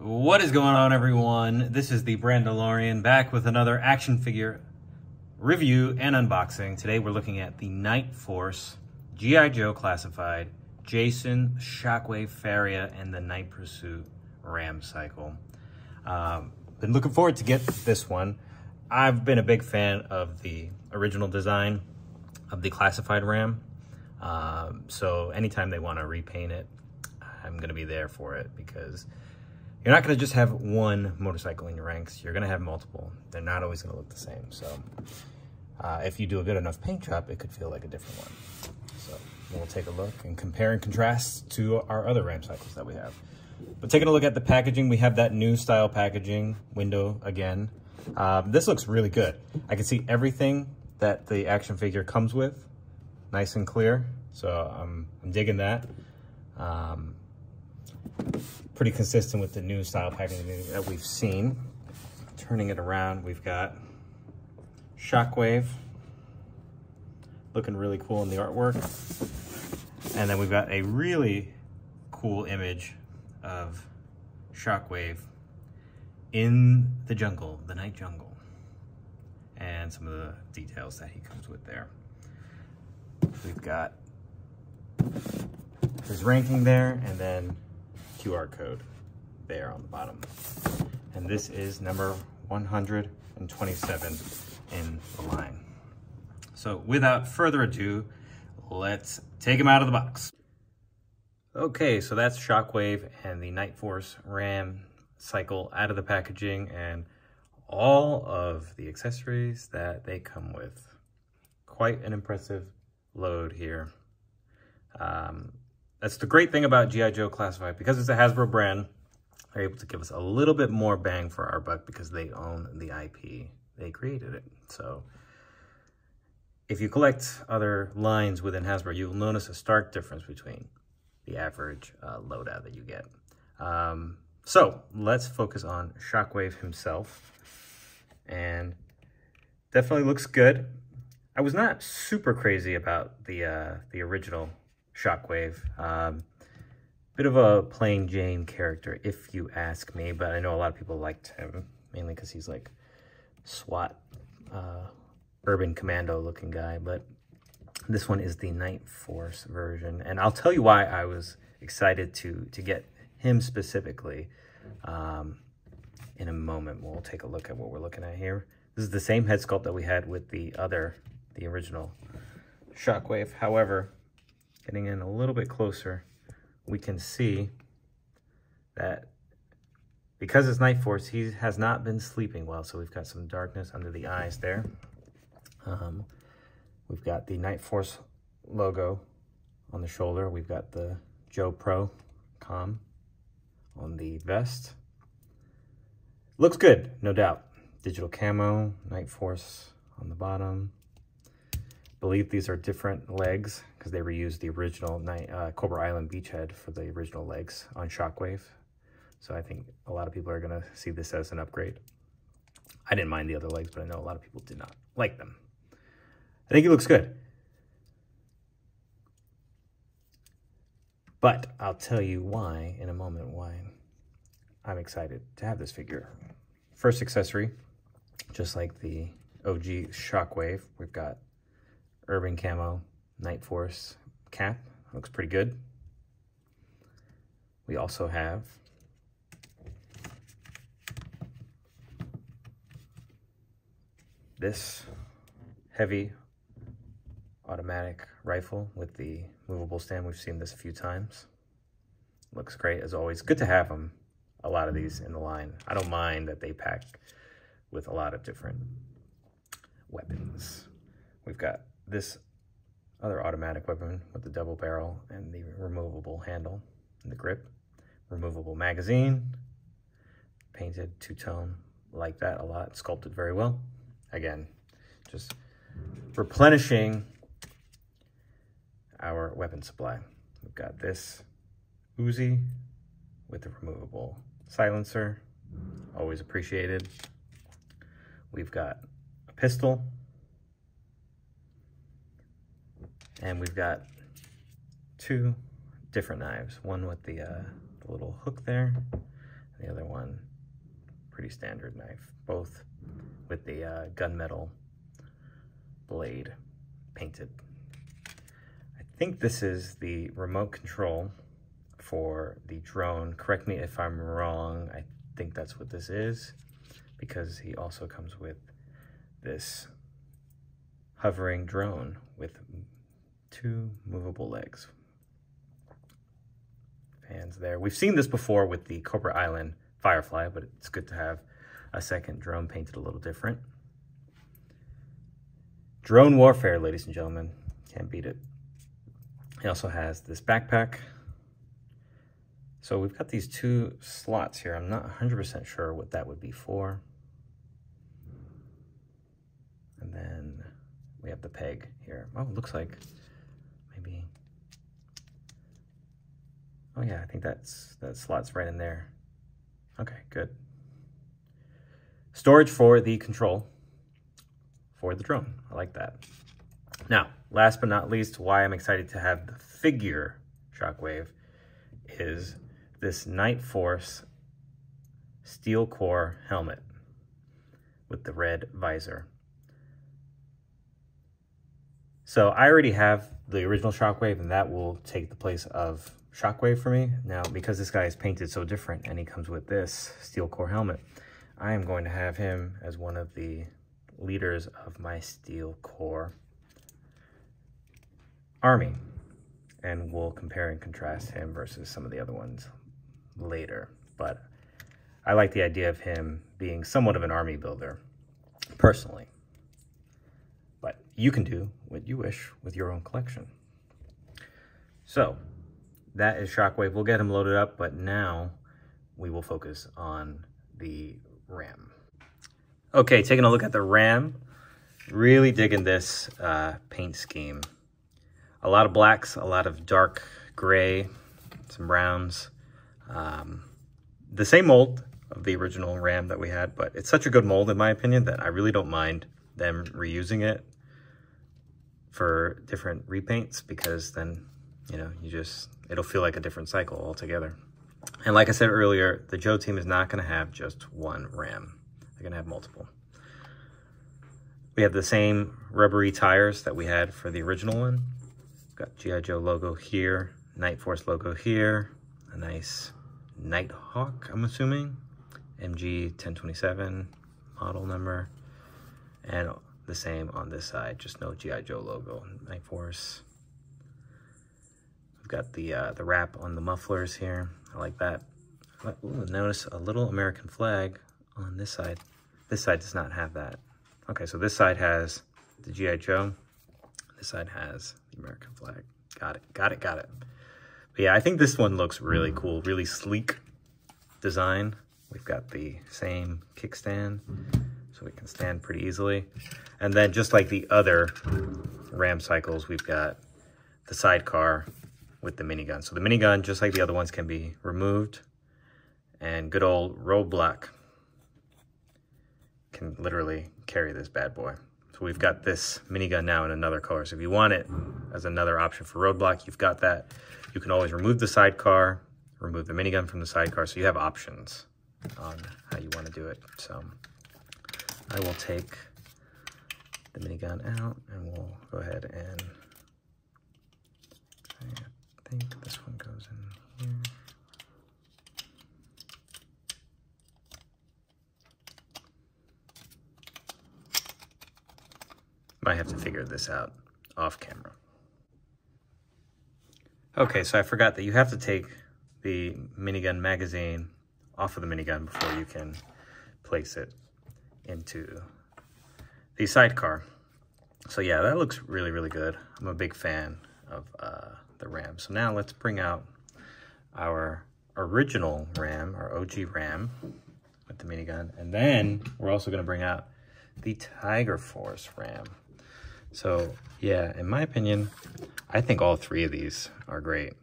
What is going on, everyone? This is the Brandalorian back with another action figure review and unboxing. Today we're looking at the Night Force G.I. Joe Classified Jason Shockwave Faria and the Night Pursuit Ram Cycle. Been looking forward to get this one. I've been a big fan of the original design of the Classified Ram. So anytime they want to repaint it, I'm going to be there for it, because you're not going to just have one motorcycle in your ranks. You're going to have multiple. They're not always going to look the same. So if you do a good enough paint job, it could feel like a different one. So we'll take a look and compare and contrast to our other Ram cycles that we have. But taking a look at the packaging, we have that new style packaging window again. This looks really good. I can see everything that the action figure comes with, nice and clear. So I'm digging that. Pretty consistent with the new style packaging that we've seen. Turning it around, we've got Shockwave, looking really cool in the artwork. And then we've got a really cool image of Shockwave in the jungle, the night jungle, and some of the details that he comes with there. We've got his ranking there, and then QR code there on the bottom. And this is number 127 in the line. So without further ado, let's take him out of the box. Okay, so that's Shockwave and the Night Force Ram cycle out of the packaging and all of the accessories that they come with. Quite an impressive load here. That's the great thing about G.I. Joe Classified. Because it's a Hasbro brand, they're able to give us a little bit more bang for our buck because they own the IP. They created it. So if you collect other lines within Hasbro, you'll notice a stark difference between the average loadout that you get. So let's focus on Shockwave himself. And definitely looks good. I was not super crazy about the original Shockwave. Bit of a plain Jane character, if you ask me, but I know a lot of people liked him, mainly because he's like SWAT, urban commando looking guy. But this one is the Night Force version, and I'll tell you why I was excited to get him specifically in a moment. We'll take a look at what we're looking at here. This is the same head sculpt that we had with the original Shockwave. However, getting in a little bit closer, we can see that because it's Night Force, he has not been sleeping well. So we've got some darkness under the eyes there. We've got the Night Force logo on the shoulder. We've got the Joe Pro com on the vest. Looks good, no doubt. Digital camo, Night Force on the bottom. Believe these are different legs because they reused the original Cobra Island beachhead for the original legs on Shockwave. So I think a lot of people are going to see this as an upgrade. I didn't mind the other legs, but I know a lot of people did not like them. I think he looks good. But I'll tell you why in a moment, why I'm excited to have this figure. First accessory, just like the OG Shockwave, we've got urban camo Night Force cap. Looks pretty good. We also have this heavy automatic rifle with the movable stand. We've seen this a few times. Looks great as always. Good to have them, a lot of these in the line. I don't mind that they pack with a lot of different weapons. We've got this other automatic weapon with the double barrel and the removable handle and the grip. Removable magazine, painted two-tone, like that a lot, sculpted very well. Again, just replenishing our weapon supply. We've got this Uzi with the removable silencer, always appreciated. We've got a pistol, and we've got two different knives, one with the little hook there, The other one, pretty standard knife, both with the gunmetal blade painted. I think this is the remote control for the drone. Correct me if I'm wrong. I think that's what this is, because he also comes with this hovering drone with 2 movable legs. Fans there. We've seen this before with the Cobra Island Firefly, but it's good to have a second drone painted a little different. Drone warfare, ladies and gentlemen. Can't beat it. He also has this backpack. So we've got these 2 slots here. I'm not 100% sure what that would be for. And then we have the peg here. Oh, it looks like maybe... Oh yeah, I think that slot's right in there. Okay, good. Storage for the control for the drone. I like that. Now, last but not least, why I'm excited to have the figure Shockwave is this Night Force steel core helmet with the red visor. So I already have the original Shockwave, and that will take the place of Shockwave for me. Now, because this guy is painted so different and he comes with this steel core helmet, I am going to have him as one of the leaders of my steel core army, and we'll compare and contrast him versus some of the other ones later. But I like the idea of him being somewhat of an army builder personally, but you can do what you wish with your own collection. So that is Shockwave. We'll get him loaded up, but now we will focus on the RAM. Okay, taking a look at the RAM. Really digging this paint scheme. A lot of blacks, a lot of dark gray, some browns. The same mold of the original RAM that we had, but it's such a good mold in my opinion that I really don't mind them reusing it for different repaints, because then, you know, it'll feel like a different cycle altogether. And like I said earlier, the Joe team is not going to have just one RAM. They're going to have multiple. We have the same rubbery tires that we had for the original one. We've got G.I. Joe logo here, Night Force logo here, a nice Nighthawk, I'm assuming, MG 1027 model number, and the same on this side, just no G.I. Joe logo, Night Force. We've got the wrap on the mufflers here. I like that. Ooh, notice a little American flag on this side. This side does not have that. Okay, so this side has the G.I. Joe. This side has the American flag. Got it. But yeah, I think this one looks really cool, really sleek design. We've got the same kickstand, so we can stand pretty easily. And then just like the other Ram cycles, we've got the sidecar with the minigun. So the minigun, just like the other ones, can be removed, and good old Roadblock can literally carry this bad boy. So we've got this minigun now in another color. So if you want it as another option for Roadblock, you've got that. You can always remove the sidecar, remove the minigun from the sidecar, so you have options on how you want to do it. So I will take the minigun out, and we'll go ahead and I think this one goes in here. Might have to figure this out off camera. Okay, so I forgot that you have to take the minigun magazine off of the minigun before you can place it into the sidecar. So yeah, that looks really, really good. I'm a big fan of the RAM. So now let's bring out our original RAM, our OG RAM with the minigun. And then we're also gonna bring out the Tiger Force RAM. So yeah, in my opinion, I think all three of these are great.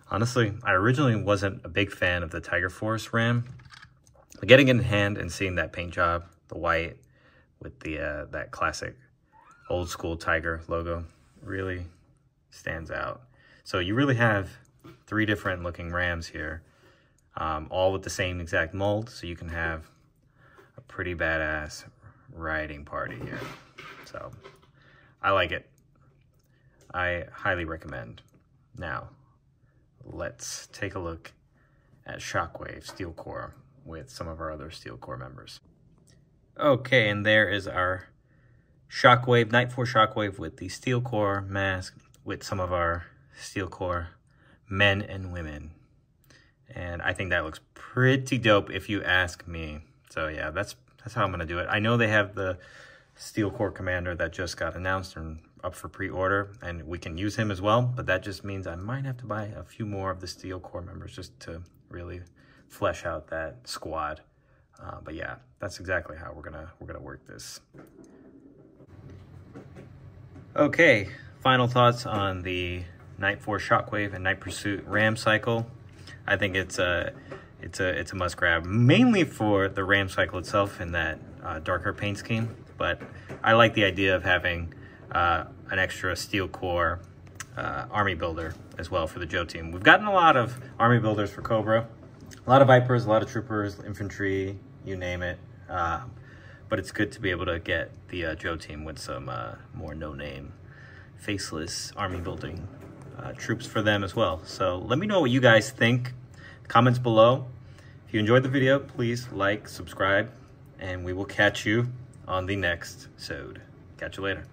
Honestly, I originally wasn't a big fan of the Tiger Force RAM. But getting it in hand and seeing that paint job, the white with the that classic old school Tiger logo, really stands out. So you really have three different looking Rams here. all with the same exact mold, so you can have a pretty badass riding party here. So I like it. I highly recommend. Now, let's take a look at Shockwave Steel Core with some of our other Steel Core members. Okay, and there is our Shockwave, Night Force Shockwave with the Steel Core mask with some of our Steel Core men and women. And I think that looks pretty dope if you ask me. So yeah, that's how I'm gonna do it. I know they have the Steel Core Commander that just got announced and up for pre-order, and we can use him as well, but that just means I might have to buy a few more of the Steel Core members just to really flesh out that squad. But yeah, that's exactly how we're gonna work this. Okay, final thoughts on the Night Force Shockwave and Night Pursuit Ram cycle. I think it's a must grab, mainly for the Ram cycle itself and that darker paint scheme. But I like the idea of having an extra Steel Core army builder as well for the Joe team. We've gotten a lot of army builders for Cobra, a lot of Vipers, a lot of Troopers, infantry, you name it. But it's good to be able to get the Joe team with some more no-name, faceless army building troops for them as well. So let me know what you guys think. Comments below. If you enjoyed the video, please like, subscribe, and we will catch you on the next episode. Catch you later.